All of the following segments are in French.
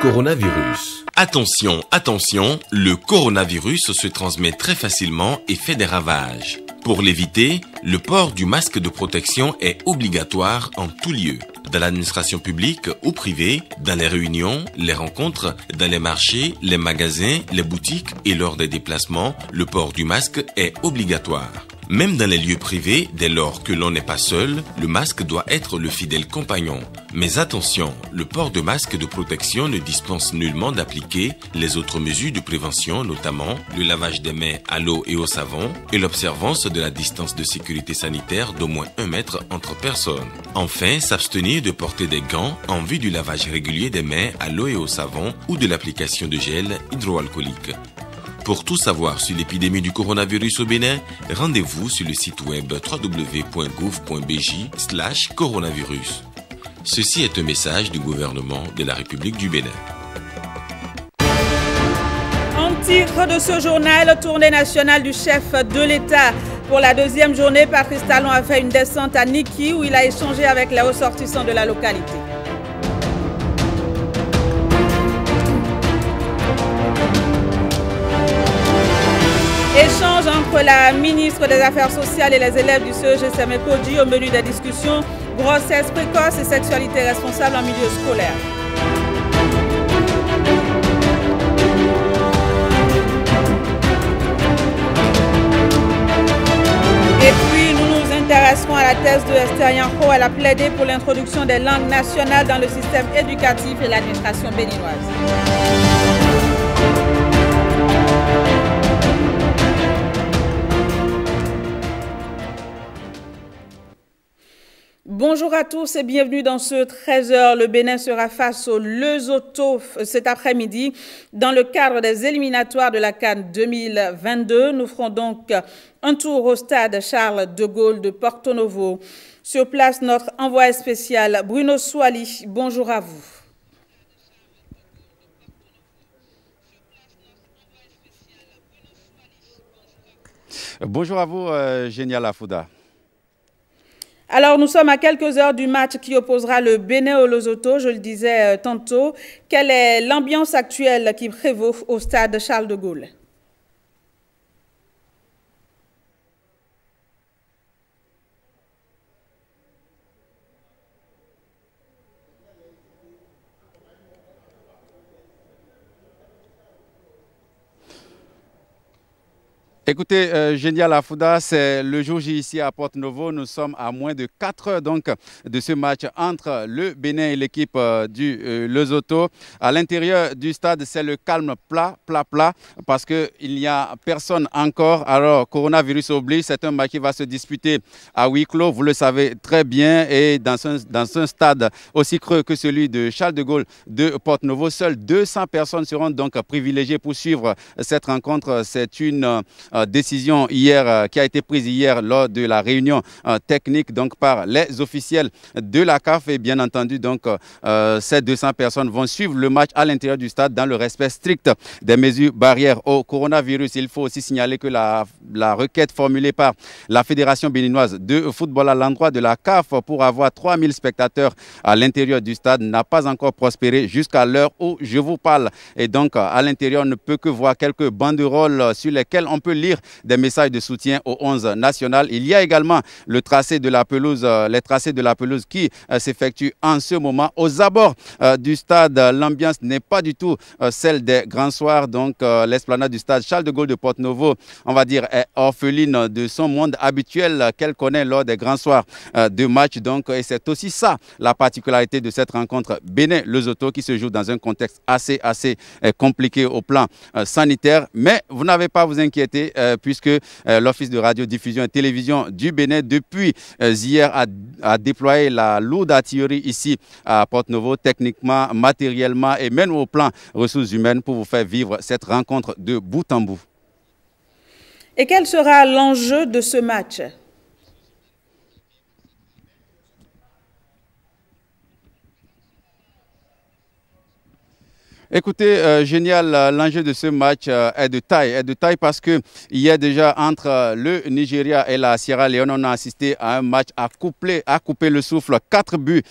Coronavirus. Attention, attention, le coronavirus se transmet très facilement et fait des ravages. Pour l'éviter, le port du masque de protection est obligatoire en tout lieu. Dans l'administration publique ou privée, dans les réunions, les rencontres, dans les marchés, les magasins, les boutiques et lors des déplacements, le port du masque est obligatoire. Même dans les lieux privés, dès lors que l'on n'est pas seul, le masque doit être le fidèle compagnon. Mais attention, le port de masque de protection ne dispense nullement d'appliquer les autres mesures de prévention, notamment le lavage des mains à l'eau et au savon et l'observance de la distance de sécurité sanitaire d'au moins 1 mètre entre personnes. Enfin, s'abstenir de porter des gants en vue du lavage régulier des mains à l'eau et au savon ou de l'application de gel hydroalcoolique. Pour tout savoir sur l'épidémie du coronavirus au Bénin, rendez-vous sur le site web www.gouv.bj/coronavirus. Ceci est un message du gouvernement de la République du Bénin. En titre de ce journal, tournée nationale du chef de l'État. Pour la deuxième journée, Patrice Talon a fait une descente à Niki où il a échangé avec les ressortissants de la localité. Échange entre la ministre des Affaires sociales et les élèves du CEG Semekoji au menu des discussions, grossesse précoce et sexualité responsable en milieu scolaire. Et puis, nous nous intéresserons à la thèse de Esther Yanko. Elle a plaidé pour l'introduction des langues nationales dans le système éducatif et l'administration béninoise. Bonjour à tous et bienvenue dans ce 13h. Le Bénin sera face au Lesotho cet après-midi dans le cadre des éliminatoires de la CAN 2022. Nous ferons donc un tour au stade Charles de Gaulle de Porto Novo. Sur place, notre envoyé spécial Bruno Souali. Bonjour à vous. Bonjour à vous, Génial Afouda. Alors, nous sommes à quelques heures du match qui opposera le Bénin au Lesotho, je le disais tantôt. Quelle est l'ambiance actuelle qui prévaut au stade Charles de Gaulle? Écoutez, Génial Afouda, c'est le jour J ici à Porto Novo. Nous sommes à moins de 4 heures donc de ce match entre le Bénin et l'équipe du Lesotho. À l'intérieur du stade, c'est le calme plat, parce qu'il n'y a personne encore. Alors, coronavirus oblige, c'est un match qui va se disputer à huis clos, vous le savez très bien. Et dans un stade aussi creux que celui de Charles de Gaulle de Porto Novo, seules 200 personnes seront donc privilégiées pour suivre cette rencontre. C'est une décision hier qui a été prise hier lors de la réunion technique donc par les officiels de la CAF et bien entendu donc ces 200 personnes vont suivre le match à l'intérieur du stade dans le respect strict des mesures barrières au coronavirus. Il faut aussi signaler que la requête formulée par la Fédération béninoise de football à l'endroit de la CAF pour avoir 3000 spectateurs à l'intérieur du stade n'a pas encore prospéré jusqu'à l'heure où je vous parle. Et donc à l'intérieur on ne peut que voir quelques banderoles sur lesquelles on peut lire des messages de soutien au 11 national. Il y a également le tracé de la pelouse, les tracés de la pelouse qui s'effectuent en ce moment. Aux abords du stade, l'ambiance n'est pas du tout celle des grands soirs. Donc l'esplanade du stade Charles de Gaulle de Porto Novo, on va dire, est orpheline de son monde habituel qu'elle connaît lors des grands soirs de match. Donc, et c'est aussi ça la particularité de cette rencontre Bénin-Lesotho qui se joue dans un contexte assez compliqué au plan sanitaire. Mais vous n'avez pas à vous inquiéter puisque l'Office de radiodiffusion et télévision du Bénin, depuis hier, a déployé la lourde artillerie ici à Porto Novo, techniquement, matériellement et même au plan ressources humaines pour vous faire vivre cette rencontre de bout en bout. Et quel sera l'enjeu de ce match? Écoutez, génial, l'enjeu de ce match est de taille parce qu'il y a déjà entre le Nigeria et la Sierra Leone, on a assisté à un match à couper le souffle, 4 buts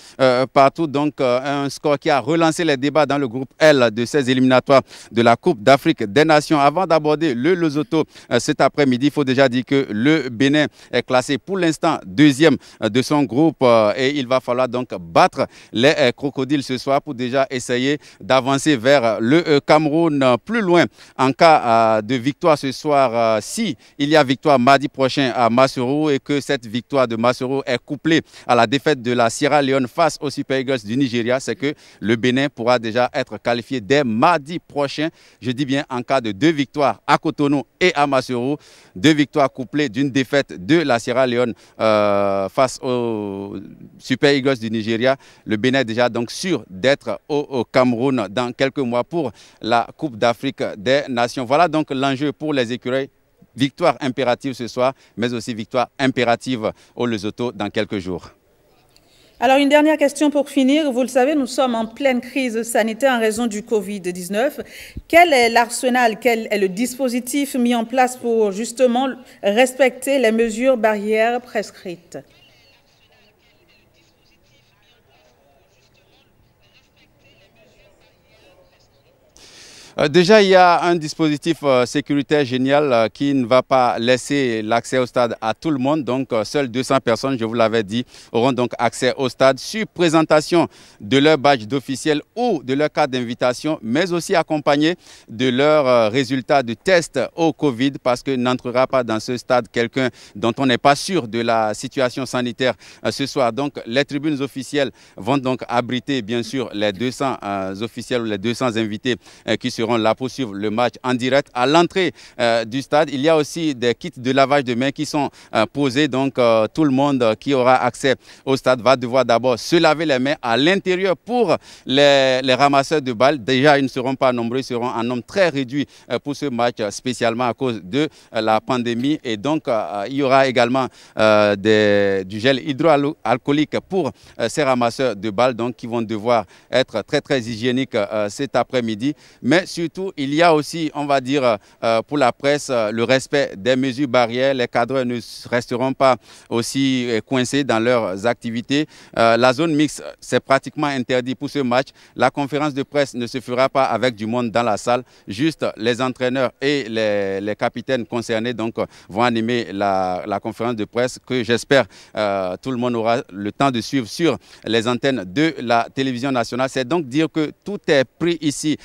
partout, donc un score qui a relancé les débats dans le groupe L de ces éliminatoires de la Coupe d'Afrique des Nations. Avant d'aborder le Lesotho cet après-midi, il faut déjà dire que le Bénin est classé pour l'instant deuxième de son groupe et il va falloir donc battre les crocodiles ce soir pour déjà essayer d'avancer vers le Cameroun plus loin en cas de victoire ce soir. Si il y a victoire mardi prochain à Masoro et que cette victoire de Masoro est couplée à la défaite de la Sierra Leone face aux Super Eagles du Nigeria, c'est que le Bénin pourra déjà être qualifié dès mardi prochain. Je dis bien en cas de 2 victoires à Cotonou et à Masoro, 2 victoires couplées d'une défaite de la Sierra Leone face aux Super Eagles du Nigeria. Le Bénin est déjà donc sûr d'être au Cameroun dans quelques mois pour la Coupe d'Afrique des Nations. Voilà donc l'enjeu pour les écureuils. Victoire impérative ce soir, mais aussi victoire impérative au Lesotho dans quelques jours. Alors, une dernière question pour finir. Vous le savez, nous sommes en pleine crise sanitaire en raison du Covid-19. Quel est l'arsenal, quel est le dispositif mis en place pour justement respecter les mesures barrières prescrites? Déjà, il y a un dispositif sécuritaire génial qui ne va pas laisser l'accès au stade à tout le monde. Donc, seules 200 personnes, je vous l'avais dit, auront donc accès au stade sur présentation de leur badge d'officiel ou de leur carte d'invitation, mais aussi accompagné de leurs résultats de test au Covid, parce que n'entrera pas dans ce stade quelqu'un dont on n'est pas sûr de la situation sanitaire ce soir. Donc, les tribunes officielles vont donc abriter, bien sûr, les 200 officiels ou les 200 invités qui seront là pour suivre le match en direct. À l'entrée du stade, il y a aussi des kits de lavage de mains qui sont posés. Donc, tout le monde qui aura accès au stade va devoir d'abord se laver les mains à l'intérieur pour les ramasseurs de balles. Déjà, ils ne seront pas nombreux, ils seront en nombre très réduit pour ce match, spécialement à cause de la pandémie. Et donc, il y aura également du gel hydroalcoolique pour ces ramasseurs de balles, donc qui vont devoir être très, très hygiéniques cet après-midi. Mais surtout, il y a aussi, on va dire, pour la presse, le respect des mesures barrières. Les cadreurs ne resteront pas aussi coincés dans leurs activités. La zone mixte, c'est pratiquement interdit pour ce match. La conférence de presse ne se fera pas avec du monde dans la salle. Juste les entraîneurs et les capitaines concernés donc, vont animer la conférence de presse que j'espère tout le monde aura le temps de suivre sur les antennes de la télévision nationale. C'est donc dire que tout est pris ici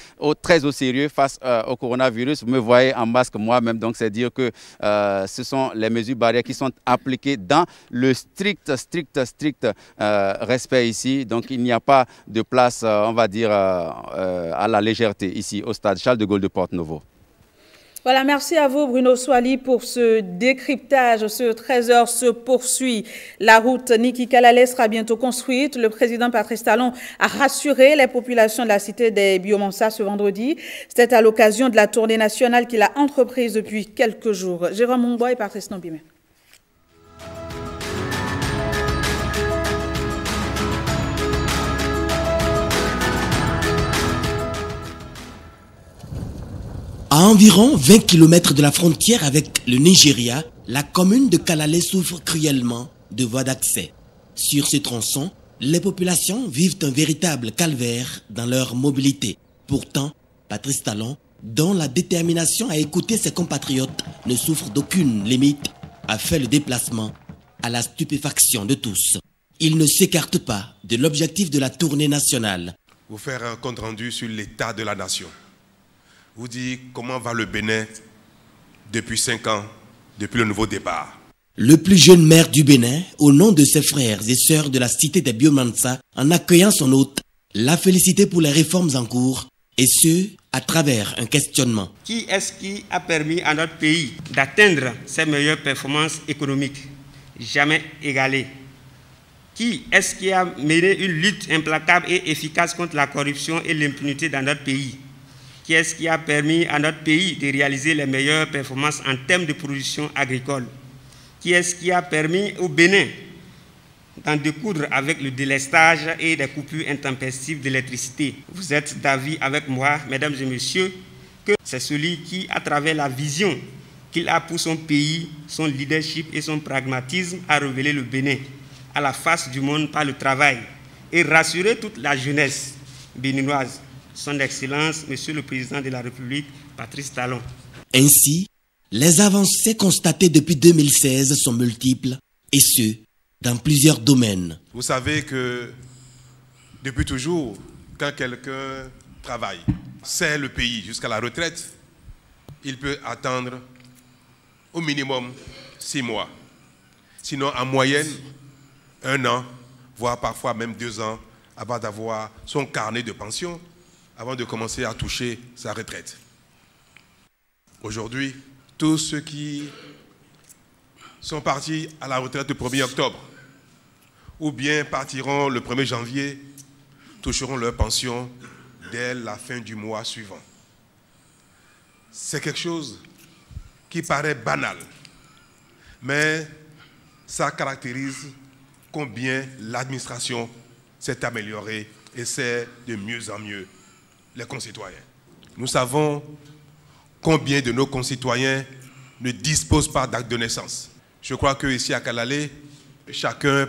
très au sérieux face au coronavirus. Vous me voyez en masque moi-même, donc c'est dire que ce sont les mesures barrières qui sont appliquées dans le strict respect ici. Donc il n'y a pas de place, on va dire, à la légèreté ici au stade Charles de Gaulle de Porto-Novo. Voilà, merci à vous Bruno Swali pour ce décryptage. Ce 13h se poursuit. La route Niki Kalale sera bientôt construite. Le président Patrice Talon a rassuré les populations de la cité des Biomansa ce vendredi. C'était à l'occasion de la tournée nationale qu'il a entreprise depuis quelques jours. Jérôme Mungboy et Patrice Nambime. À environ 20 km de la frontière avec le Nigeria, la commune de Kalale souffre cruellement de voies d'accès. Sur ce tronçon, les populations vivent un véritable calvaire dans leur mobilité. Pourtant, Patrice Talon, dont la détermination à écouter ses compatriotes ne souffre d'aucune limite, a fait le déplacement à la stupéfaction de tous. Il ne s'écarte pas de l'objectif de la tournée nationale. Vous faire un compte rendu sur l'état de la nation. Vous dites comment va le Bénin depuis 5 ans, depuis le nouveau départ. Le plus jeune maire du Bénin, au nom de ses frères et sœurs de la cité des Biomansa, en accueillant son hôte, l'a félicité pour les réformes en cours, et ce, à travers un questionnement. Qui est-ce qui a permis à notre pays d'atteindre ses meilleures performances économiques, jamais égalées? Qui est-ce qui a mené une lutte implacable et efficace contre la corruption et l'impunité dans notre pays? Qui est-ce qui a permis à notre pays de réaliser les meilleures performances en termes de production agricole? Qui est-ce qui a permis au Bénin d'en découdre avec le délestage et des coupures intempestives d'électricité. Vous êtes d'avis avec moi, mesdames et messieurs, que c'est celui qui, à travers la vision qu'il a pour son pays, son leadership et son pragmatisme, a révélé le Bénin à la face du monde par le travail et rassuré toute la jeunesse béninoise. Son Excellence, Monsieur le Président de la République, Patrice Talon. Ainsi, les avancées constatées depuis 2016 sont multiples, et ce, dans plusieurs domaines. Vous savez que depuis toujours, quand quelqu'un travaille, sert le pays jusqu'à la retraite, il peut attendre au minimum 6 mois. Sinon, en moyenne, 1 an, voire parfois même 2 ans, avant d'avoir son carnet de pension, avant de commencer à toucher sa retraite. Aujourd'hui, tous ceux qui sont partis à la retraite le 1er octobre ou bien partiront le 1er janvier toucheront leur pension dès la fin du mois suivant. C'est quelque chose qui paraît banal, mais ça caractérise combien l'administration s'est améliorée et c'est de mieux en mieux les concitoyens. Nous savons combien de nos concitoyens ne disposent pas d'acte de naissance. Je crois qu'ici à Kalalé, chacun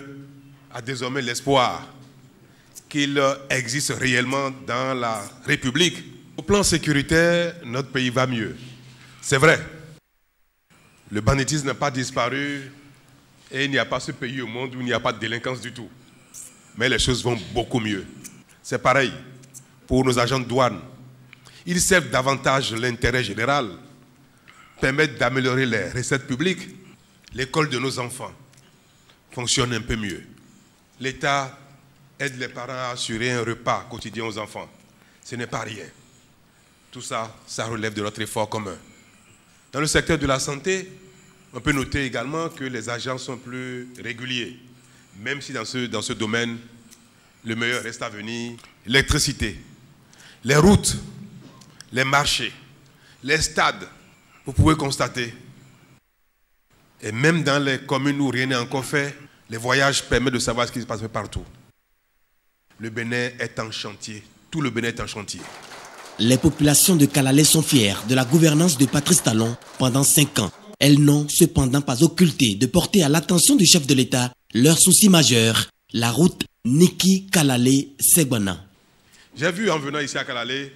a désormais l'espoir qu'il existe réellement dans la République. Au plan sécuritaire, notre pays va mieux. C'est vrai, le banditisme n'a pas disparu et il n'y a pas ce pays au monde où il n'y a pas de délinquance du tout. Mais les choses vont beaucoup mieux. C'est pareil pour nos agents de douane. Ils servent davantage l'intérêt général, permettent d'améliorer les recettes publiques. L'école de nos enfants fonctionne un peu mieux. L'État aide les parents à assurer un repas quotidien aux enfants. Ce n'est pas rien. Tout ça, ça relève de notre effort commun. Dans le secteur de la santé, on peut noter également que les agents sont plus réguliers, même si dans ce domaine, le meilleur reste à venir. L'électricité, les routes, les marchés, les stades, vous pouvez constater. Et même dans les communes où rien n'est encore fait, les voyages permettent de savoir ce qui se passe partout. Le Bénin est en chantier. Tout le Bénin est en chantier. Les populations de Kalalé sont fières de la gouvernance de Patrice Talon pendant 5 ans. Elles n'ont cependant pas occulté de porter à l'attention du chef de l'État leur souci majeur, la route Niki-Kalalé-Segbana. J'ai vu en venant ici à Kalalé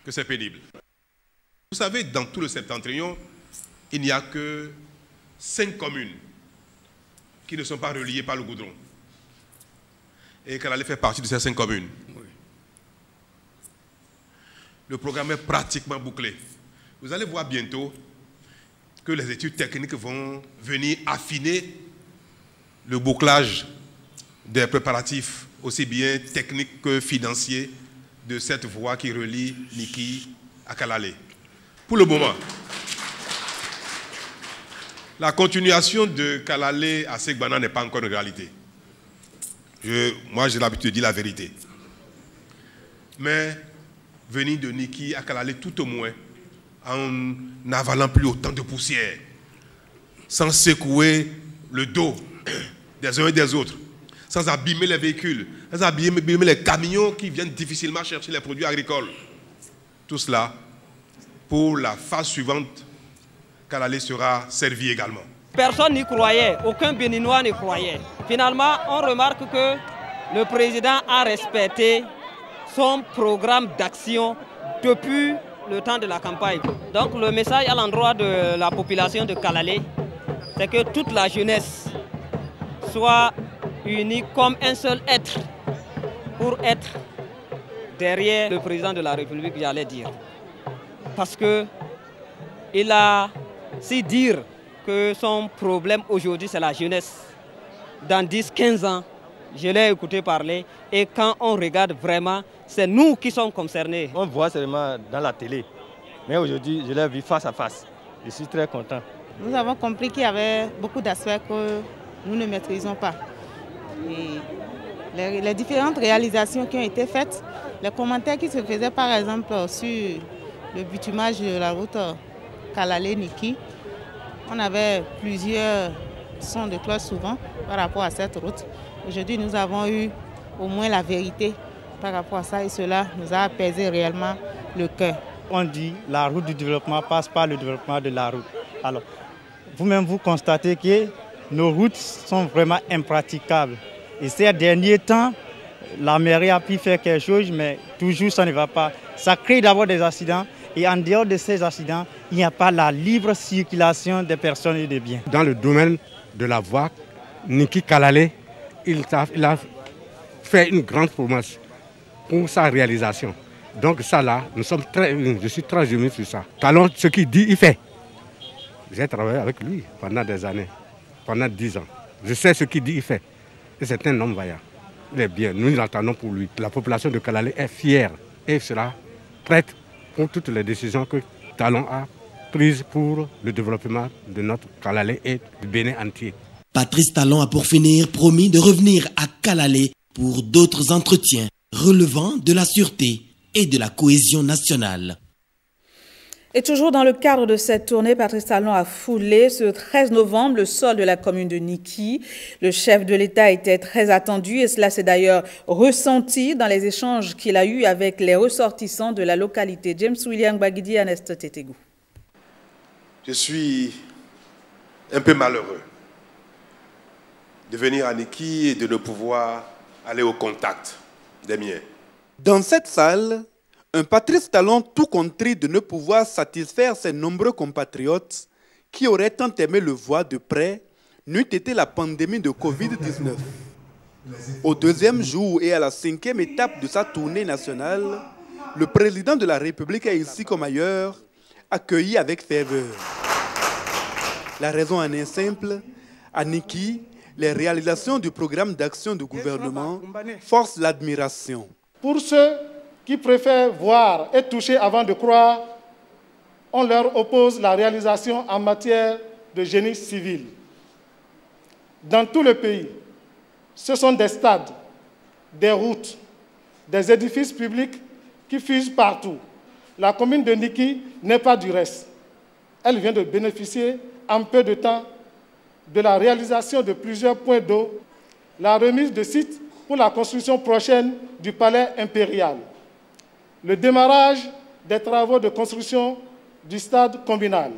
que c'est pénible. Vous savez, dans tout le septentrion, il n'y a que 5 communes qui ne sont pas reliées par le goudron. Et Kalalé fait partie de ces 5 communes. Oui. Le programme est pratiquement bouclé. Vous allez voir bientôt que les études techniques vont venir affiner le bouclage des préparatifs, aussi bien techniques que financiers, de cette voie qui relie Niki à Kalalé. Pour le moment, la continuation de Kalalé à Segbana n'est pas encore une réalité. Moi, j'ai l'habitude de dire la vérité. Mais venir de Niki à Kalalé, tout au moins, en n'avalant plus autant de poussière, sans secouer le dos des uns et des autres, sans abîmer les véhicules, sans abîmer les camions qui viennent difficilement chercher les produits agricoles. Tout cela, pour la phase suivante, Kalalé sera servi également. Personne n'y croyait, aucun Béninois n'y croyait. Finalement, on remarque que le président a respecté son programme d'action depuis le temps de la campagne. Donc le message à l'endroit de la population de Kalalé, c'est que toute la jeunesse soit unie comme un seul être pour être derrière le président de la République, j'allais dire. Parce qu'il a si dire que son problème aujourd'hui c'est la jeunesse. Dans 10-15 ans, je l'ai écouté parler et quand on regarde vraiment, c'est nous qui sommes concernés. On voit seulement dans la télé, mais aujourd'hui je l'ai vu face à face. Je suis très content. Nous avons compris qu'il y avait beaucoup d'aspects que nous ne maîtrisons pas. Et les différentes réalisations qui ont été faites, les commentaires qui se faisaient par exemple sur le bitumage de la route Kalalé-Niki, on avait plusieurs sons de cloche souvent par rapport à cette route. Aujourd'hui, nous avons eu au moins la vérité par rapport à ça et cela nous a apaisé réellement le cœur. On dit la route du développement passe par le développement de la route. Alors, vous-même, vous constatez que nos routes sont vraiment impraticables. Et ces derniers temps, la mairie a pu faire quelque chose, mais toujours ça ne va pas. Ça crée d'abord des accidents et en dehors de ces accidents, il n'y a pas la libre circulation des personnes et des biens. Dans le domaine de la voie, Niki Kalale, il a fait une grande promesse pour sa réalisation. Donc ça là, je suis très ému sur ça. Talon, ce qu'il dit, il fait. J'ai travaillé avec lui pendant des années, pendant 10 ans. Je sais ce qu'il dit, il fait. Et c'est un homme vaillant. Il est bien, nous l'attendons pour lui. La population de Kalale est fière et sera prête pour toutes les décisions que Talon a prises pour le développement de notre Kalale et du Bénin entier. Patrice Talon a pour finir promis de revenir à Kalale pour d'autres entretiens relevant de la sûreté et de la cohésion nationale. Et toujours dans le cadre de cette tournée, Patrice Talon a foulé ce 13 novembre le sol de la commune de Niki. Le chef de l'État était très attendu et cela s'est d'ailleurs ressenti dans les échanges qu'il a eus avec les ressortissants de la localité. James William Bagidi, Ernest Tetegou. Je suis un peu malheureux de venir à Niki et de ne pouvoir aller au contact des miens. Dans cette salle, un Patrice Talon tout contrit de ne pouvoir satisfaire ses nombreux compatriotes qui auraient tant aimé le voir de près, n'eût été la pandémie de Covid-19. Au deuxième jour et à la 5e étape de sa tournée nationale, le président de la République est ici comme ailleurs, accueilli avec ferveur. La raison en est simple, à Niki, les réalisations du programme d'action du gouvernement forcent l'admiration. Pour ceux qui préfèrent voir et toucher avant de croire, on leur oppose la réalisation en matière de génie civil. Dans tout le pays, ce sont des stades, des routes, des édifices publics qui fusent partout. La commune de Niki n'est pas du reste. Elle vient de bénéficier en peu de temps de la réalisation de plusieurs points d'eau, la remise de sites pour la construction prochaine du palais impérial, le démarrage des travaux de construction du stade communal,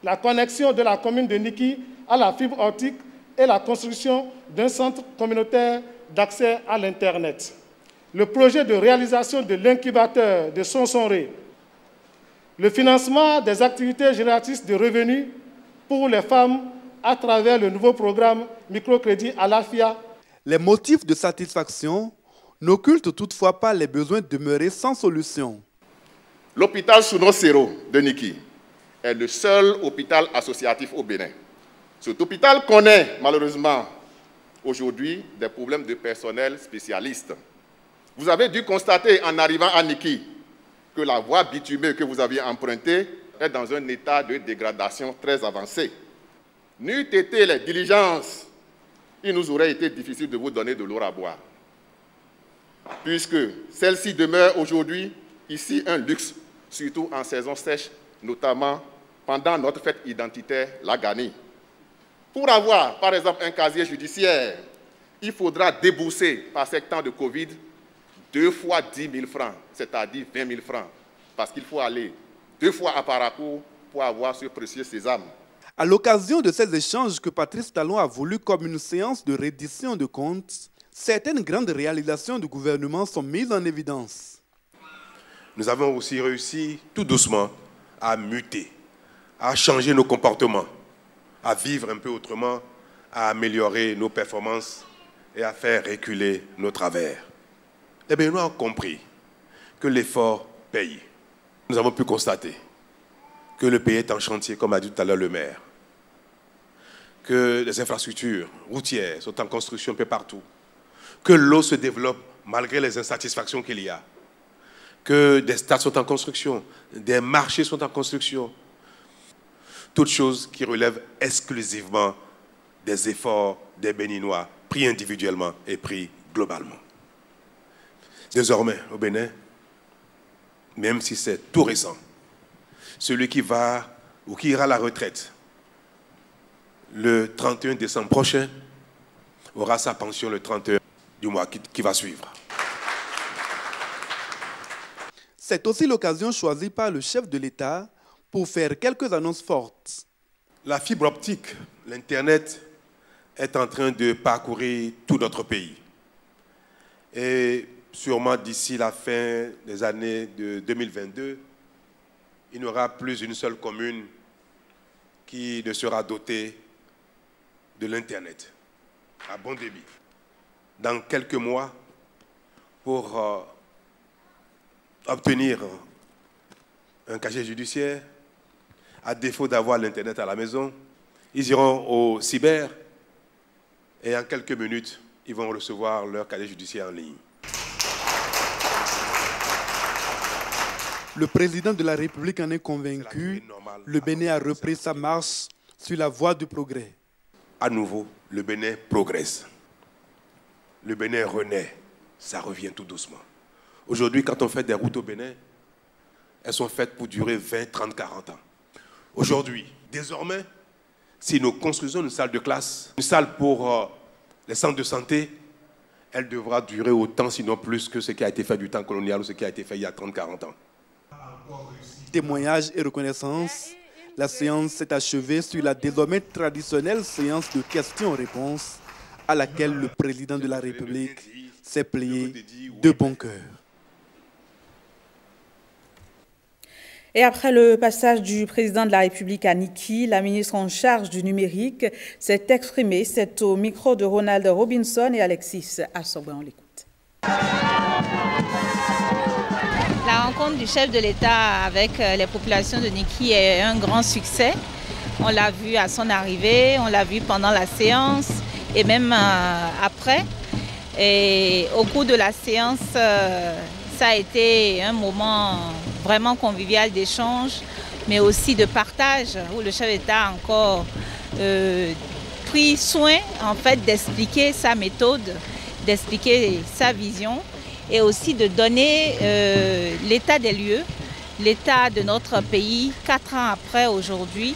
la connexion de la commune de Niki à la fibre optique et la construction d'un centre communautaire d'accès à l'Internet, le projet de réalisation de l'incubateur de Sonsonré, le financement des activités génératrices de revenus pour les femmes à travers le nouveau programme microcrédit à l'AFIA. Les motifs de satisfaction n'occultent toutefois pas les besoins demeurés sans solution. L'hôpital Souno Sero de Niki est le seul hôpital associatif au Bénin. Cet hôpital connaît malheureusement aujourd'hui des problèmes de personnel spécialiste. Vous avez dû constater en arrivant à Niki que la voie bitumeuse que vous aviez empruntée est dans un état de dégradation très avancé. N'eût été les diligences, il nous aurait été difficile de vous donner de l'eau à boire. Puisque celle-ci demeure aujourd'hui ici un luxe, surtout en saison sèche, notamment pendant notre fête identitaire, la Gani. Pour avoir, par exemple, un casier judiciaire, il faudra débourser, par ce temps de Covid, 2 fois 10 000 francs, c'est-à-dire 20 000 francs, parce qu'il faut aller 2 fois à Paracourt pour avoir ce précieux sésame. À l'occasion de ces échanges que Patrice Talon a voulu comme une séance de reddition de comptes, certaines grandes réalisations du gouvernement sont mises en évidence. Nous avons aussi réussi, tout doucement, à muter, à changer nos comportements, à vivre un peu autrement, à améliorer nos performances et à faire reculer nos travers. Les Béninois ont compris que l'effort paye. Nous avons pu constater que le pays est en chantier, comme a dit tout à l'heure le maire, que les infrastructures routières sont en construction un peu partout, que l'eau se développe malgré les insatisfactions qu'il y a, que des stades sont en construction, des marchés sont en construction, toutes choses qui relèvent exclusivement des efforts des Béninois, pris individuellement et pris globalement. Désormais, au Bénin, même si c'est tout récent, celui qui va ou qui ira à la retraite le 31 décembre prochain aura sa pension le 30 du mois qui va suivre. C'est aussi l'occasion choisie par le chef de l'État pour faire quelques annonces fortes. La fibre optique, l'Internet, est en train de parcourir tout notre pays. Et sûrement d'ici la fin des années de 2022, il n'y aura plus une seule commune qui ne sera dotée de l'Internet à bon débit. Dans quelques mois, pour obtenir un casier judiciaire, à défaut d'avoir l'Internet à la maison, ils iront au cyber et en quelques minutes, ils vont recevoir leur casier judiciaire en ligne. Le président de la République en est convaincu. Le Bénin a repris sa marche sur la voie du progrès. À nouveau, le Bénin progresse. Le Bénin renaît. Ça revient tout doucement. Aujourd'hui, quand on fait des routes au Bénin, elles sont faites pour durer 20, 30, 40 ans. Aujourd'hui, désormais, si nous construisons une salle de classe, une salle pour les centres de santé, elle devra durer autant, sinon plus, que ce qui a été fait du temps colonial ou ce qui a été fait il y a 30, 40 ans. Témoignages et reconnaissance. La séance s'est achevée sur la désormais traditionnelle séance de questions-réponses à laquelle le président de la République s'est plié de bon cœur. Et après le passage du président de la République à Niki, la ministre en charge du numérique s'est exprimée. C'est au micro de Ronald Robinson et Alexis Assobre. On l'écoute. La rencontre du chef de l'État avec les populations de Niki est un grand succès. On l'a vu à son arrivée, on l'a vu pendant la séance et même après. Et au cours de la séance, ça a été un moment vraiment convivial d'échange, mais aussi de partage, où le chef d'État a encore pris soin en fait d'expliquer sa méthode, d'expliquer sa vision et aussi de donner l'état des lieux, l'état de notre pays 4 ans après aujourd'hui,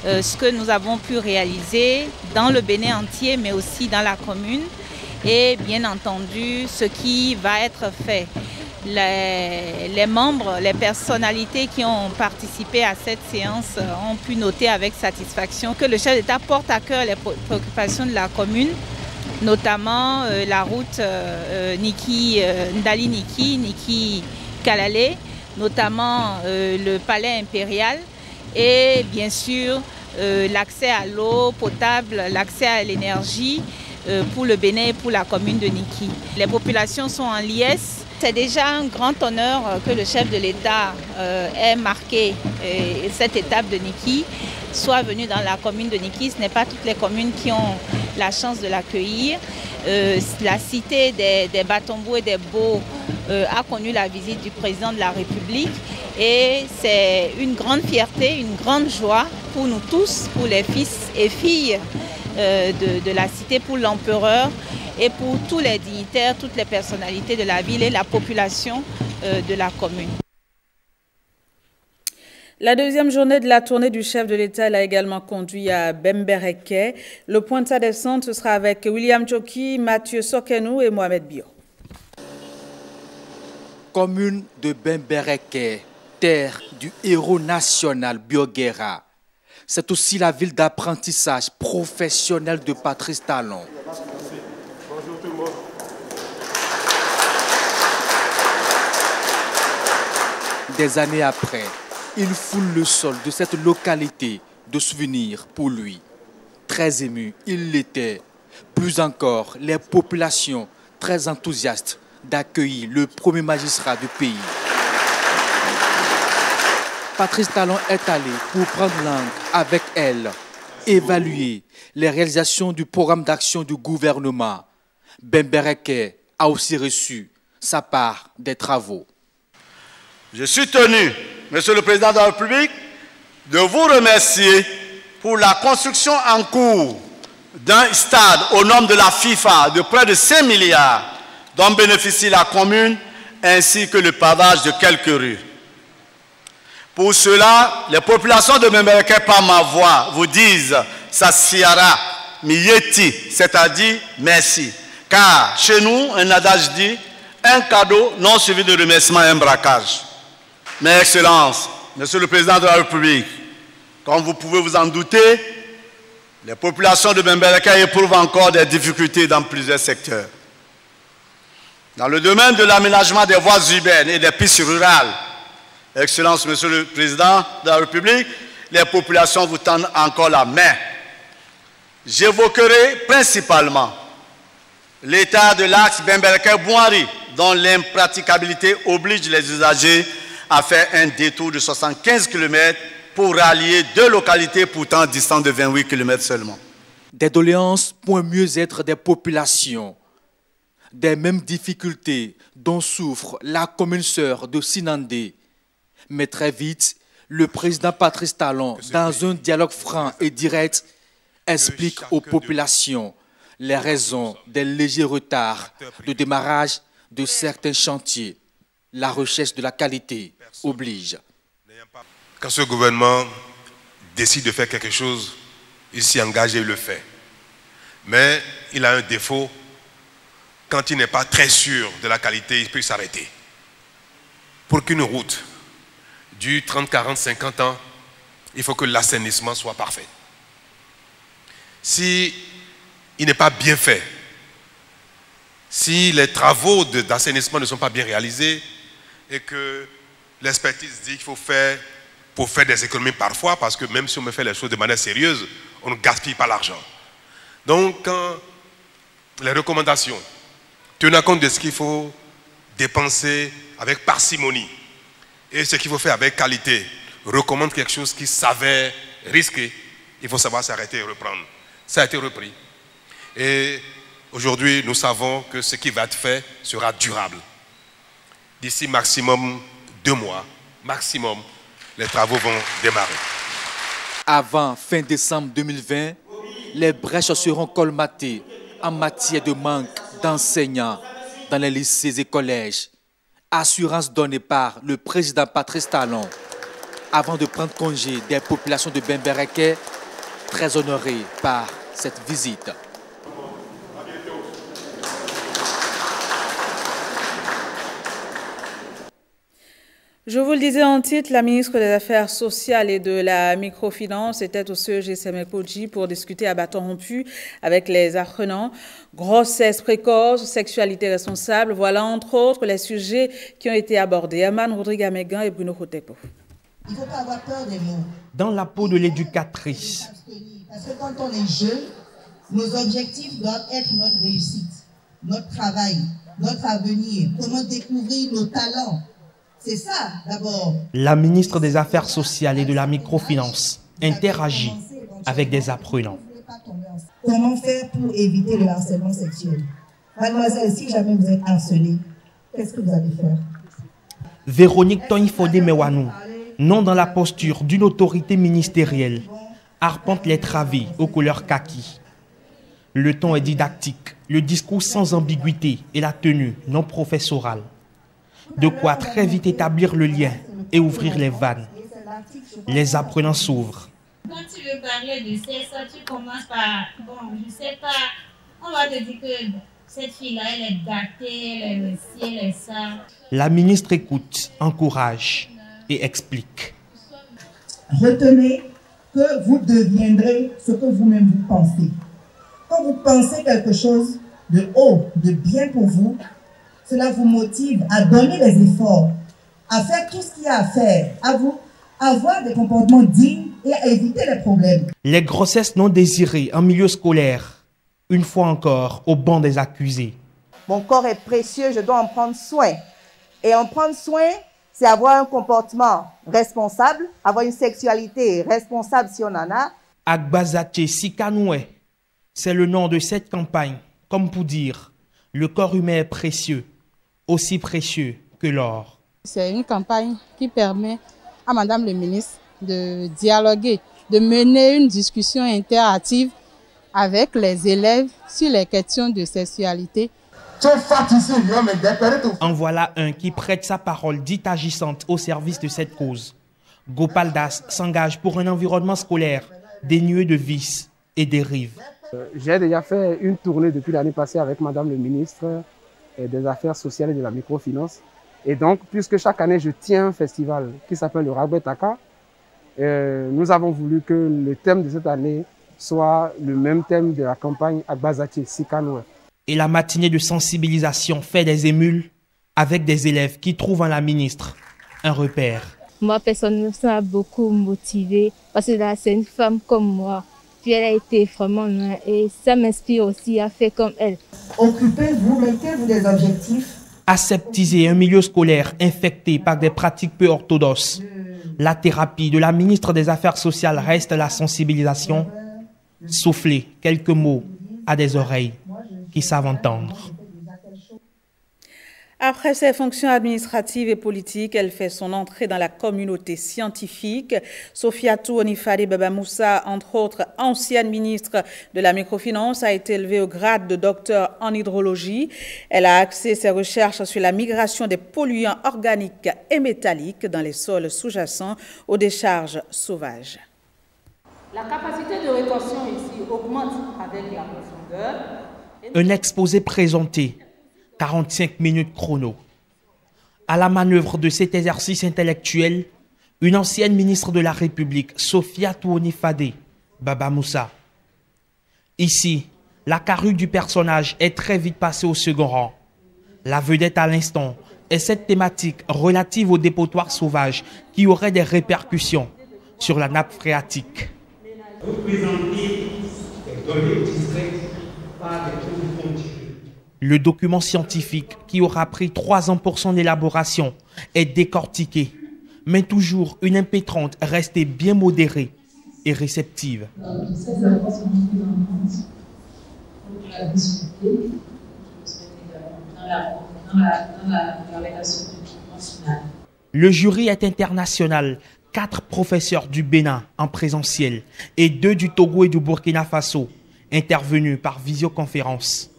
ce que nous avons pu réaliser dans le Bénin entier, mais aussi dans la commune, et bien entendu ce qui va être fait. Les membres, les personnalités qui ont participé à cette séance ont pu noter avec satisfaction que le chef d'État porte à cœur les préoccupations de la commune, notamment la route Ndali-Niki, Niki-Kalalé, notamment le palais impérial et bien sûr l'accès à l'eau potable, l'accès à l'énergie pour le Bénin et pour la commune de Niki. Les populations sont en liesse. C'est déjà un grand honneur que le chef de l'État ait marqué cette étape de Niki, soit venu dans la commune de Niki. Ce n'est pas toutes les communes qui ont la chance de l'accueillir. La cité des Batombou et des Beaux a connu la visite du président de la République et c'est une grande fierté, une grande joie pour nous tous, pour les fils et filles de la cité, pour l'empereur et pour tous les dignitaires, toutes les personnalités de la ville et la population de la commune. La deuxième journée de la tournée du chef de l'État l'a également conduit à Bembereke. Le point de sa descente, ce sera avec William Djoki, Mathieu Sokenou et Mohamed Bio. Commune de Bembereke, terre du héros national Bioguera. C'est aussi la ville d'apprentissage professionnel de Patrice Talon. Bonjour tout le monde. Des années après, il foule le sol de cette localité de souvenirs pour lui. Très ému, il l'était. Plus encore, les populations très enthousiastes d'accueillir le premier magistrat du pays. Patrice Talon est allé pour prendre langue avec elle, évaluer les réalisations du programme d'action du gouvernement. Bembereke a aussi reçu sa part des travaux. Je suis tenu, Monsieur le Président de la République, de vous remercier pour la construction en cours d'un stade au nom de la FIFA de près de 5 milliards dont bénéficie la commune ainsi que le pavage de quelques rues. Pour cela, les populations de Bembereke, par ma voix, vous disent Sassiara mieti, c'est-à-dire merci. Car chez nous, un adage dit, un cadeau non suivi de remerciement est un braquage. Mais Excellence, Monsieur le Président de la République, comme vous pouvez vous en douter, les populations de Bemberaka éprouvent encore des difficultés dans plusieurs secteurs. Dans le domaine de l'aménagement des voies urbaines et des pistes rurales, Excellence, Monsieur le Président de la République, les populations vous tendent encore la main. J'évoquerai principalement l'état de l'axe Bemberaka-Bouari, dont l'impraticabilité oblige les usagers à faire un détour de 75 km pour rallier deux localités pourtant distantes de 28 km seulement. Des doléances pour un mieux-être des populations, des mêmes difficultés dont souffre la commune sœur de Sinandé. Mais très vite, le président Patrice Talon, dans un dialogue franc et direct, explique aux populations les raisons des légers retards de démarrage de certains chantiers. La recherche de la qualité oblige. Quand ce gouvernement décide de faire quelque chose, il s'y engage et il le fait. Mais il a un défaut. Quand il n'est pas très sûr de la qualité, il peut s'arrêter. Pour qu'une route dure 30, 40, 50 ans, il faut que l'assainissement soit parfait. Si il n'est pas bien fait, si les travaux d'assainissement ne sont pas bien réalisés et que l'expertise dit qu'il faut faire pour faire des économies parfois, parce que même si on me fait les choses de manière sérieuse, on ne gaspille pas l'argent. Donc, les recommandations, tenant compte de ce qu'il faut dépenser avec parcimonie et ce qu'il faut faire avec qualité, recommande quelque chose qui s'avère risqué, il faut savoir s'arrêter et reprendre. Ça a été repris. Et aujourd'hui, nous savons que ce qui va être fait sera durable. D'ici maximum 2 mois, maximum, les travaux vont démarrer. Avant fin décembre 2020, les brèches seront colmatées en matière de manque d'enseignants dans les lycées et collèges. Assurance donnée par le président Patrice Talon avant de prendre congé des populations de Bemberaka, très honorées par cette visite. Je vous le disais en titre, la ministre des Affaires sociales et de la microfinance était au CEG Semekoji pour discuter à bâton rompu avec les apprenants. Grossesse précoce, sexualité responsable, voilà entre autres les sujets qui ont été abordés. Aman Rodrigue Megan et Bruno Kotepo. Il ne faut pas avoir peur des mots. Dans la peau de l'éducatrice. Parce que quand on est jeune, nos objectifs doivent être notre réussite, notre travail, notre avenir, comment découvrir nos talents. C'est ça, d'abord. La ministre des Affaires sociales et de la microfinance interagit avec des apprenants. Comment faire pour éviter le harcèlement sexuel? Mademoiselle, si jamais vous êtes harcelée, qu'est-ce que vous allez faire? Véronique Tonifode Mewanou, non dans la posture d'une autorité ministérielle, arpente les travées aux couleurs kaki. Le ton est didactique, le discours sans ambiguïté et la tenue non professorale. De quoi très vite établir le lien et ouvrir les vannes. Les apprenants s'ouvrent. Quand tu veux parler de sexe, tu commences par, bon, je sais pas, on va te dire que cette fille-là, elle est gâtée, elle est ci, elle est ça. La ministre écoute, encourage et explique. Retenez que vous deviendrez ce que vous-même vous pensez. Quand vous pensez quelque chose de haut, de bien pour vous, cela vous motive à donner les efforts, à faire tout ce qu'il y a à faire, à vous avoir des comportements dignes et à éviter les problèmes. Les grossesses non désirées en milieu scolaire, une fois encore, au banc des accusés. Mon corps est précieux, je dois en prendre soin. Et en prendre soin, c'est avoir un comportement responsable, avoir une sexualité responsable si on en a. Agbazache Sikanoué, c'est le nom de cette campagne, comme pour dire, le corps humain est précieux, aussi précieux que l'or. C'est une campagne qui permet à Madame le ministre de dialoguer, de mener une discussion interactive avec les élèves sur les questions de sexualité. En voilà un qui prête sa parole dite agissante au service de cette cause. Gopal Das s'engage pour un environnement scolaire dénué de vices et dérives. J'ai déjà fait une tournée depuis l'année passée avec Madame le ministre des Affaires sociales et de la microfinance. Et donc, puisque chaque année, je tiens un festival qui s'appelle le Ragbe Taka, nous avons voulu que le thème de cette année soit le même thème de la campagne Agbazachi Sikanoue. Et la matinée de sensibilisation fait des émules avec des élèves qui trouvent en la ministre un repère. Moi, personnellement, ça m'a beaucoup motivée parce que là, c'est une femme comme moi. Puis elle a été vraiment loin et ça m'inspire aussi à faire comme elle. Occupez-vous, mettez-vous des objectifs. Aseptiser un milieu scolaire infecté par des pratiques peu orthodoxes. La thérapie de la ministre des Affaires sociales reste la sensibilisation. Souffler quelques mots à des oreilles qui savent entendre. Après ses fonctions administratives et politiques, elle fait son entrée dans la communauté scientifique. Sofiatou Onifade Baba Moussa, entre autres ancienne ministre de la microfinance, a été élevée au grade de docteur en hydrologie. Elle a axé ses recherches sur la migration des polluants organiques et métalliques dans les sols sous-jacents aux décharges sauvages. La capacité de rétention ici augmente avec la profondeur. Un exposé présenté. 45 minutes chrono. À la manœuvre de cet exercice intellectuel, une ancienne ministre de la République, Sofiatou Onifade Baba Moussa. Ici, la carrure du personnage est très vite passée au second rang. La vedette à l'instant est cette thématique relative aux dépotoirs sauvages qui aurait des répercussions sur la nappe phréatique. Vous présentez des données discrètes par des troubles continus. Le document scientifique, qui aura pris 3 ans pour son élaboration, est décortiqué, mais toujours une impétrante restée bien modérée et réceptive. Le jury est international. 4 professeurs du Bénin en présentiel et 2 du Togo et du Burkina Faso, intervenus par visioconférence.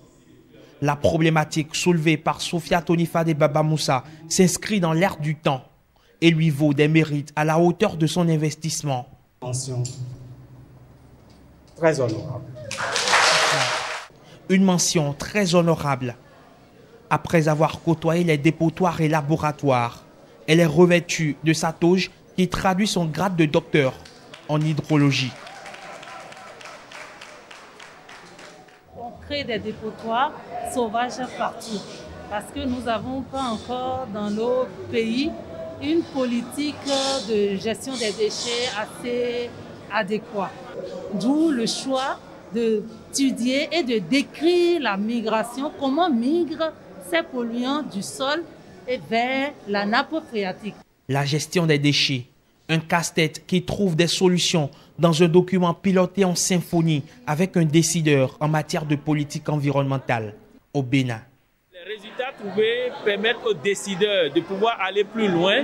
La problématique soulevée par Sofiatou Onifade Baba Moussa s'inscrit dans l'air du temps et lui vaut des mérites à la hauteur de son investissement. Mention très honorable. Une mention très honorable. Après avoir côtoyé les dépotoirs et laboratoires, elle est revêtue de sa toge qui traduit son grade de docteur en hydrologie. Des dépotoirs sauvages partout parce que nous n'avons pas encore dans nos pays une politique de gestion des déchets assez adéquate. D'où le choix d'étudier et de décrire la migration, comment migrent ces polluants du sol et vers la nappe phréatique. La gestion des déchets, un casse-tête qui trouve des solutions dans un document piloté en symphonie avec un décideur en matière de politique environnementale au Bénin. Les résultats trouvés permettent aux décideurs de pouvoir aller plus loin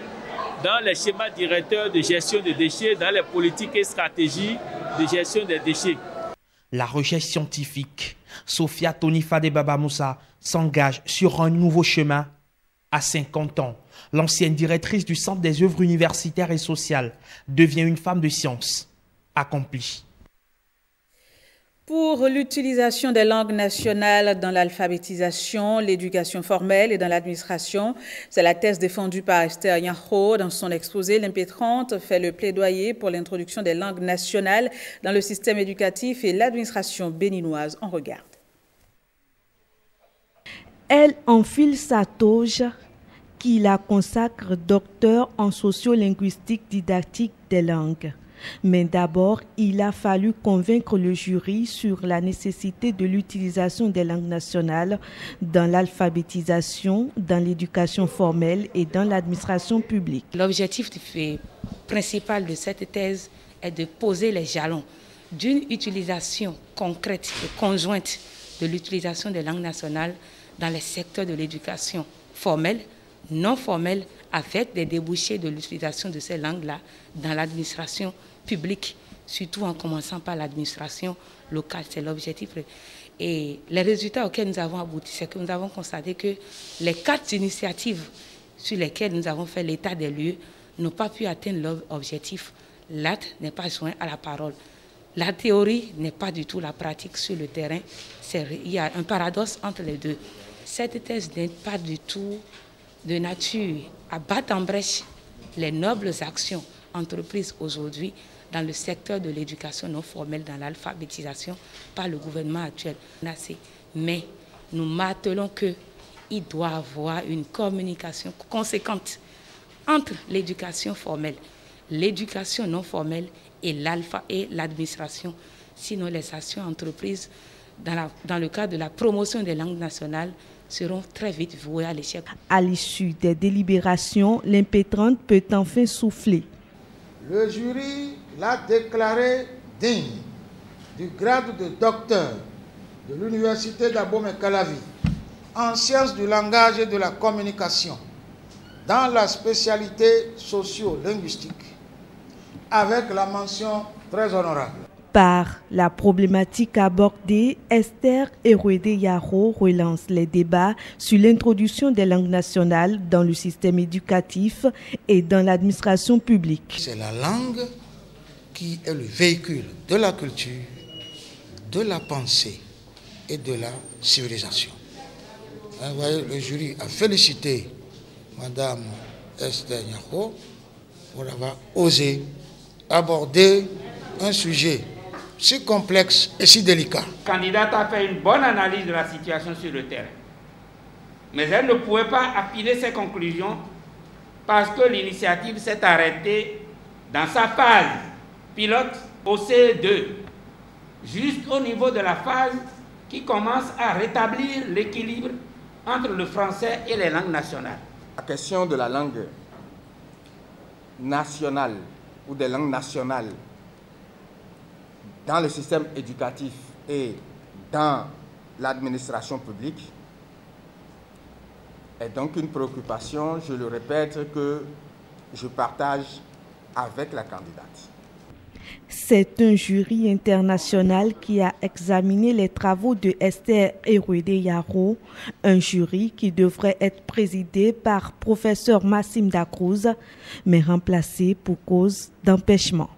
dans les schémas directeurs de gestion des déchets, dans les politiques et stratégies de gestion des déchets. La recherche scientifique, Sofiatou Onifade Baba Moussa s'engage sur un nouveau chemin. À 50 ans, l'ancienne directrice du Centre des œuvres universitaires et sociales devient une femme de science accomplie. Pour l'utilisation des langues nationales dans l'alphabétisation, l'éducation formelle et dans l'administration, c'est la thèse défendue par Esther Yanho. Dans son exposé, l'impétrante fait le plaidoyer pour l'introduction des langues nationales dans le système éducatif et l'administration béninoise. On regarde. Elle enfile sa toge qui la consacre docteur en sociolinguistique didactique des langues. Mais d'abord, il a fallu convaincre le jury sur la nécessité de l'utilisation des langues nationales dans l'alphabétisation, dans l'éducation formelle et dans l'administration publique. L'objectif principal de cette thèse est de poser les jalons d'une utilisation concrète et conjointe de l'utilisation des langues nationales dans les secteurs de l'éducation formelle, non formelle, avec des débouchés de l'utilisation de ces langues-là dans l'administration publique, surtout en commençant par l'administration locale. C'est l'objectif. Et les résultats auxquels nous avons abouti, c'est que nous avons constaté que les 4 initiatives sur lesquelles nous avons fait l'état des lieux n'ont pas pu atteindre leur objectif. L'acte n'est pas joint à la parole. La théorie n'est pas du tout la pratique sur le terrain. Il y a un paradoxe entre les deux. Cette thèse n'est pas du tout de nature à battre en brèche les nobles actions entreprises aujourd'hui dans le secteur de l'éducation non formelle, dans l'alphabétisation par le gouvernement actuel. Mais nous martelons qu'il doit y avoir une communication conséquente entre l'éducation formelle, l'éducation non formelle et l'administration. Sinon, les actions entreprises dans le cadre de la promotion des langues nationales seront très vite vouées à l'échec. À l'issue des délibérations, l'impétrante peut enfin souffler. Le jury l'a déclaré digne du grade de docteur de l'Université d'Abomey-Calavi en sciences du langage et de la communication dans la spécialité socio-linguistique avec la mention très honorable. Par la problématique abordée, Esther Eruede-Yaro relance les débats sur l'introduction des langues nationales dans le système éducatif et dans l'administration publique. C'est la langue qui est le véhicule de la culture, de la pensée et de la civilisation. Vous voyez, le jury a félicité Madame Esther Yaro pour avoir osé aborder un sujet si complexe et si délicat. La candidate a fait une bonne analyse de la situation sur le terrain. Mais elle ne pouvait pas appuyer ses conclusions parce que l'initiative s'est arrêtée dans sa phase pilote au CE2, juste au niveau de la phase qui commence à rétablir l'équilibre entre le français et les langues nationales. La question de la langue nationale ou des langues nationales dans le système éducatif et dans l'administration publique est donc une préoccupation, je le répète, que je partage avec la candidate. C'est un jury international qui a examiné les travaux de Esther Eruede-Yaro, un jury qui devrait être présidé par professeur Massim Dacruz, mais remplacé pour cause d'empêchement.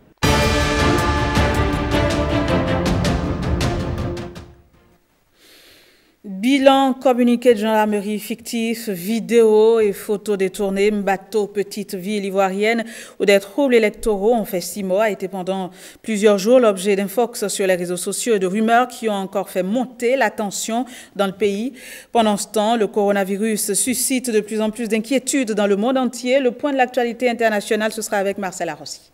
Bilan, communiqué de gendarmerie fictif, vidéos et photos détournées, Mbato, petite ville ivoirienne où des troubles électoraux ont fait 6 mois, a été pendant plusieurs jours l'objet d'infox sur les réseaux sociaux et de rumeurs qui ont encore fait monter la tension dans le pays. Pendant ce temps, le coronavirus suscite de plus en plus d'inquiétudes dans le monde entier. Le point de l'actualité internationale, ce sera avec Marcel Arossi.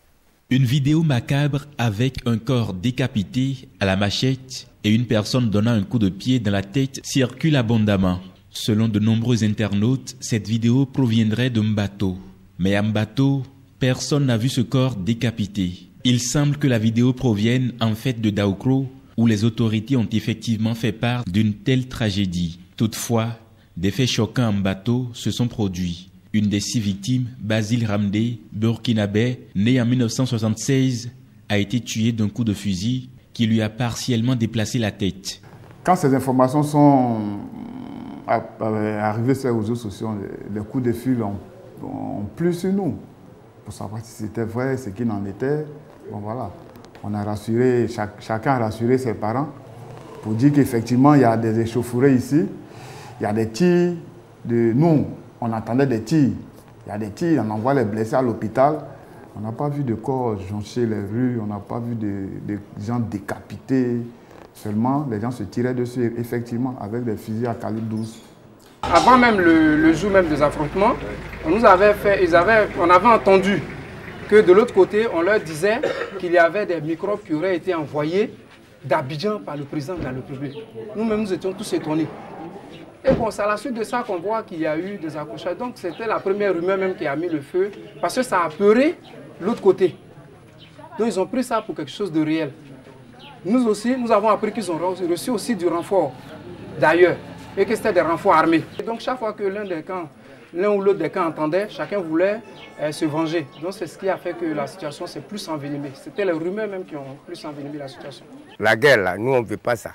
Une vidéo macabre avec un corps décapité à la machette et une personne donnant un coup de pied dans la tête circule abondamment. Selon de nombreux internautes, cette vidéo proviendrait de Mbato. Mais à Mbato, personne n'a vu ce corps décapité. Il semble que la vidéo provienne en fait de Daoukro, où les autorités ont effectivement fait part d'une telle tragédie. Toutefois, des faits choquants à Mbato se sont produits. Une des 6 victimes, Basile Ramdé, burkinabé, né en 1976, a été tué d'un coup de fusil qui lui a partiellement déplacé la tête. Quand ces informations sont arrivées sur les réseaux sociaux, les coups de fil ont plu sur nous. Pour savoir si c'était vrai, ce qu'il en était. Bon voilà, on a rassuré, chacun a rassuré ses parents pour dire qu'effectivement il y a des échauffourées ici, il y a des tirs. Nous, on entendait des tirs. Il y a des tirs, on envoie les blessés à l'hôpital. On n'a pas vu de corps joncher les rues, on n'a pas vu de gens décapités. Seulement, les gens se tiraient dessus, effectivement, avec des fusils à calibre 12. Avant même le jour même des affrontements, on avait entendu que de l'autre côté, on leur disait qu'il y avait des microbes qui auraient été envoyés d'Abidjan par le président de la République. Nous-mêmes, nous étions tous étonnés. Et bon, c'est à la suite de ça qu'on voit qu'il y a eu des accrochages. Donc c'était la première rumeur même qui a mis le feu, parce que ça a apeuré l'autre côté. Donc ils ont pris ça pour quelque chose de réel. Nous aussi, nous avons appris qu'ils ont reçu aussi du renfort d'ailleurs, et que c'était des renforts armés. Et donc chaque fois que l'un ou l'autre des camps entendait, chacun voulait se venger. Donc c'est ce qui a fait que la situation s'est plus envenimée. C'était les rumeurs même qui ont plus envenimé la situation. La guerre là, nous on ne veut pas ça.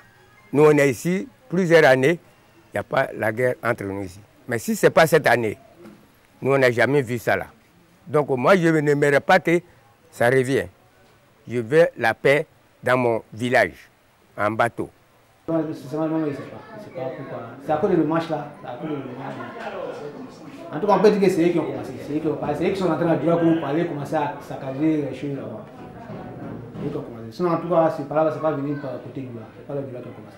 Nous on est ici plusieurs années. Il n'y a pas la guerre entre nous ici. Mais si ce n'est pas cette année, nous, on n'a jamais vu ça là. Donc moi, je n'aimerais pas que ça revienne. Je veux la paix dans mon village, en bateau. C'est pas pourquoi. C'est à cause de le match là. En tout cas, on peut dire que c'est eux qui ont commencé. C'est eux qui sont en train de dire pour parler, commencer à saccager les choses là-bas. C'est eux qui ont commencé. Sinon, en tout cas, c'est pas venu par côté du là. C'est pas le Gula qui a commencé.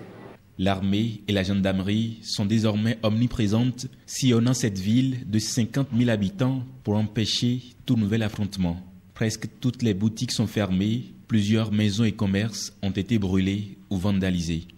L'armée et la gendarmerie sont désormais omniprésentes, sillonnant cette ville de 50 000 habitants pour empêcher tout nouvel affrontement. Presque toutes les boutiques sont fermées, plusieurs maisons et commerces ont été brûlés ou vandalisés.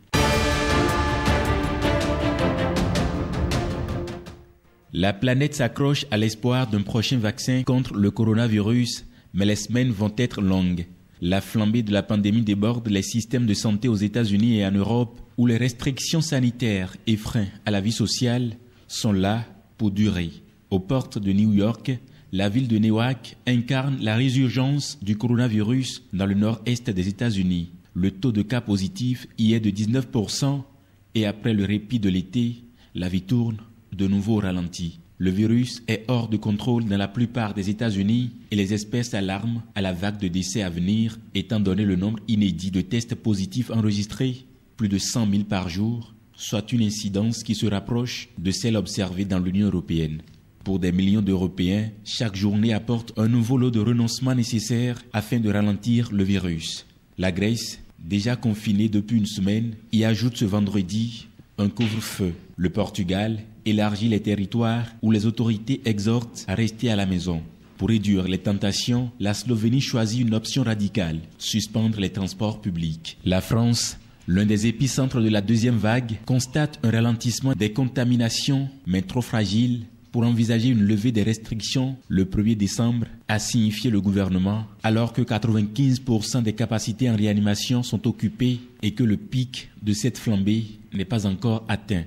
La planète s'accroche à l'espoir d'un prochain vaccin contre le coronavirus, mais les semaines vont être longues. La flambée de la pandémie déborde les systèmes de santé aux États-Unis et en Europe, où les restrictions sanitaires et freins à la vie sociale sont là pour durer. Aux portes de New York, la ville de Newark incarne la résurgence du coronavirus dans le nord-est des États-Unis. Le taux de cas positifs y est de 19% et après le répit de l'été, la vie tourne de nouveau au ralenti. Le virus est hors de contrôle dans la plupart des États-Unis et les experts s'alarment à la vague de décès à venir, étant donné le nombre inédit de tests positifs enregistrés, plus de 100 000 par jour, soit une incidence qui se rapproche de celle observée dans l'Union européenne. Pour des millions d'Européens, chaque journée apporte un nouveau lot de renoncements nécessaires afin de ralentir le virus. La Grèce, déjà confinée depuis une semaine, y ajoute ce vendredi un couvre-feu. Le Portugal élargit les territoires où les autorités exhortent à rester à la maison. Pour réduire les tentations, la Slovénie choisit une option radicale, suspendre les transports publics. La France, l'un des épicentres de la deuxième vague, constate un ralentissement des contaminations, mais trop fragile pour envisager une levée des restrictions le 1er décembre, a signifié le gouvernement, alors que 95% des capacités en réanimation sont occupées et que le pic de cette flambée n'est pas encore atteint.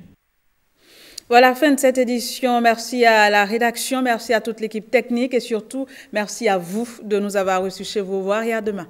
Voilà, fin de cette édition. Merci à la rédaction, merci à toute l'équipe technique et surtout, merci à vous de nous avoir reçus chez vous. Au revoir et à demain.